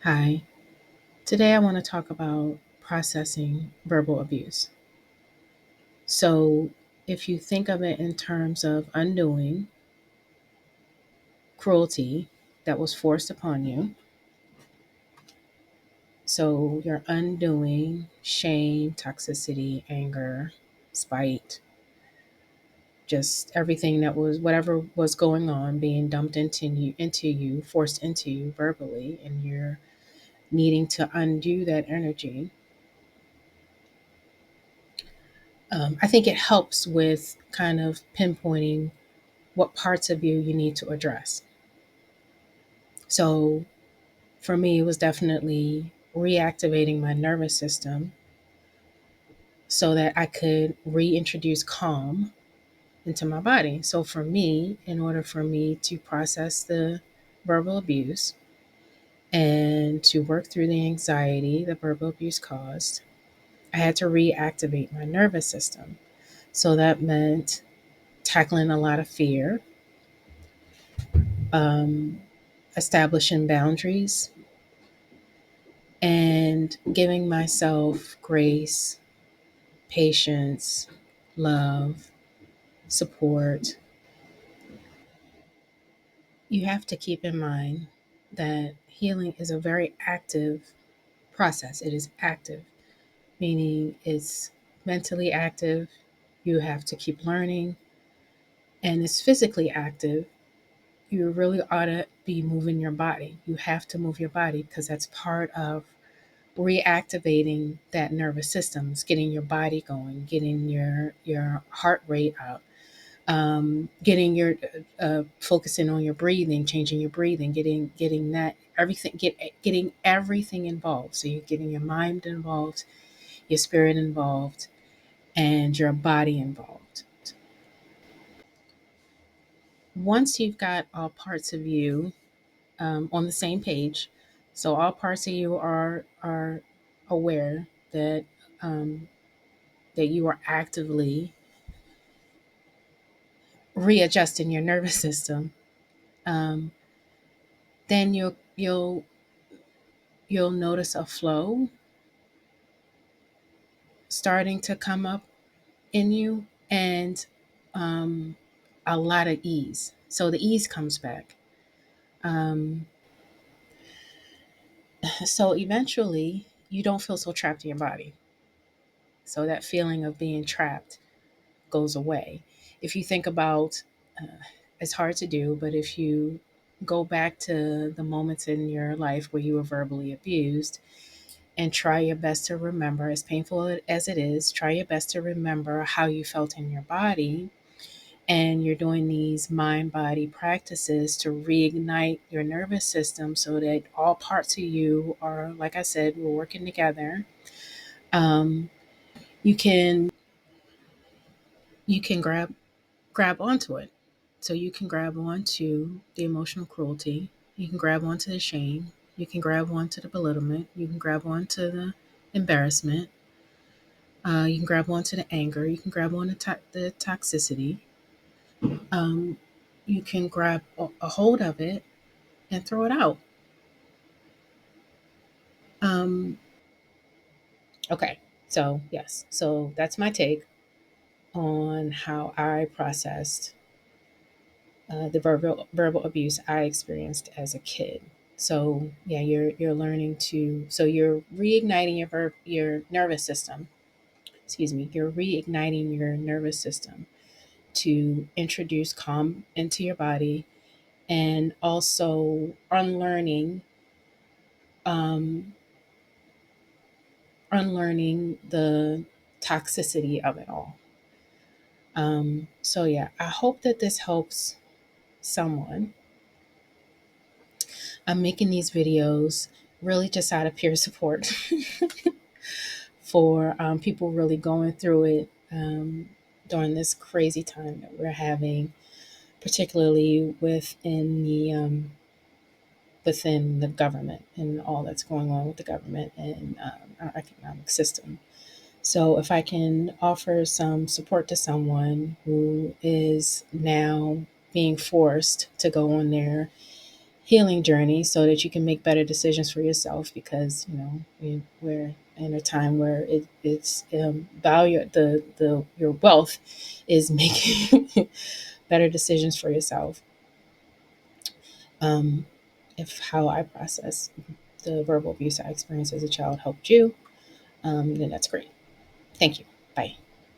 Hi. Today I want to talk about processing verbal abuse. So, if you think of it in terms of undoing cruelty that was forced upon you, so you're undoing shame, toxicity, anger, spite, just everything that was whatever was going on being dumped into you, forced into you verbally, and you're needing to undo that energy. I think it helps with kind of pinpointing what parts of you need to address. So for me, it was definitely reactivating my nervous system so that I could reintroduce calm into my body. So for me, in order for me to process the verbal abuse and to work through the anxiety the verbal abuse caused, I had to reactivate my nervous system. So that meant tackling a lot of fear, um, establishing boundaries, and giving myself grace, patience, love, support. You have to keep in mind that healing is a very active process. It is active, meaning it's mentally active. You have to keep learning, and it's physically active. You really ought to be moving your body. You have to move your body because that's part of reactivating that nervous system. It's getting your body going, getting your heart rate up, getting your focusing on your breathing, changing your breathing, getting that everything getting everything involved. So you're getting your mind involved, your spirit involved, and your body involved. Once you've got all parts of you on the same page, so all parts of you are aware that um, that you are actively readjusting your nervous system, um, then you'll notice a flow starting to come up in you, and um, a lot of ease. So the ease comes back. Um, so eventually, you don't feel so trapped in your body. So that feeling of being trapped goes away. If you think about, it's hard to do, but if you go back to the moments in your life where you were verbally abused and try your best to remember, as painful as it is, try your best to remember how you felt in your body. And you're doing these mind body practices to reignite your nervous system so that all parts of you are, like I said, we're working together. Um, you can you can grab onto it. So you can grab onto the emotional cruelty. You can grab onto the shame. You can grab onto the belittlement. You can grab onto the embarrassment. You can grab onto the anger. You can grab onto the toxicity. Um, you can grab a hold of it and throw it out. Um, okay, so yes, so that's my take on how I processed the verbal abuse I experienced as a kid. So yeah, you're learning to so you're reigniting your nervous system. Excuse me, you're reigniting your nervous system to introduce calm into your body and also um, unlearning the toxicity of it all. So yeah, I hope that this helps someone. I'm making these videos really just out of peer support for people really going through it during this crazy time that we're having, particularly within the government and all that's going on with the government and our economic system. So, if I can offer some support to someone who is now being forced to go on there healing journey so that you can make better decisions for yourself, because we're in a time where it's value the your wealth is making better decisions for yourself. um, if how I process the verbal abuse I experienced as a child helped you, then that's great. Thank you. Bye.